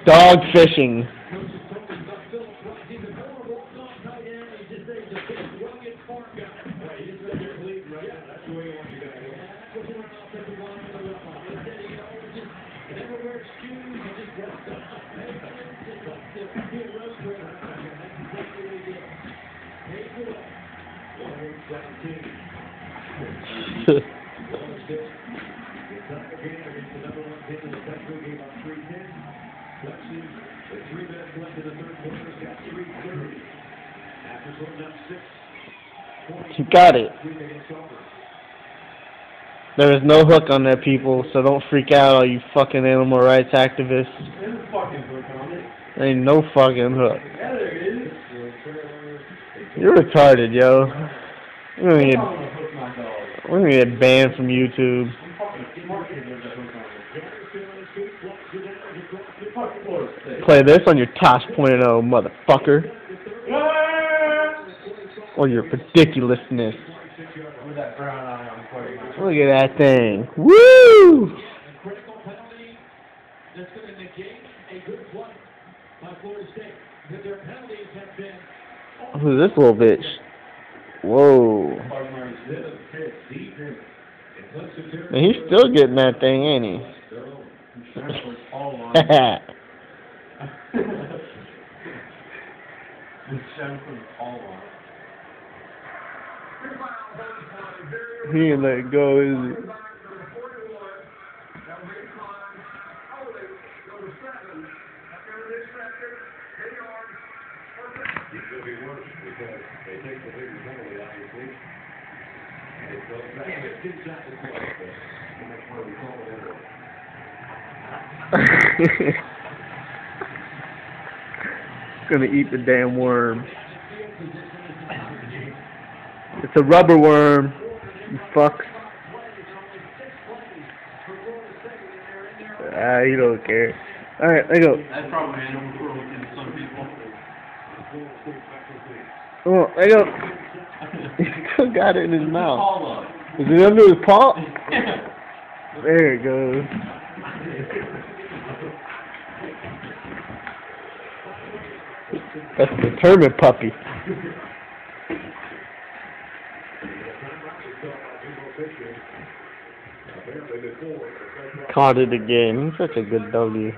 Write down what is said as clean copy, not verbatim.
Dog fishing. You got it. There is no hook on that, people, so don't freak out, all you fucking animal rights activists. There ain't no fucking hook. You're retarded, yo. We're gonna get banned from YouTube. Play this on your Tosh.0, motherfucker. Or your ridiculousness. Look at that thing. Woo! Who's this little bitch? Whoa. Man, he's still getting that thing, ain't he? He ain't let it go, is it? Gonna eat the damn worm. It's a rubber worm. You fuck. You don't care. Alright, let go. That's probably animal cruelty to some people. Come on, let go. He still got it in his mouth. Is it under his paw? There it goes. That's the determined puppy. Caught it again. Such a good doggy.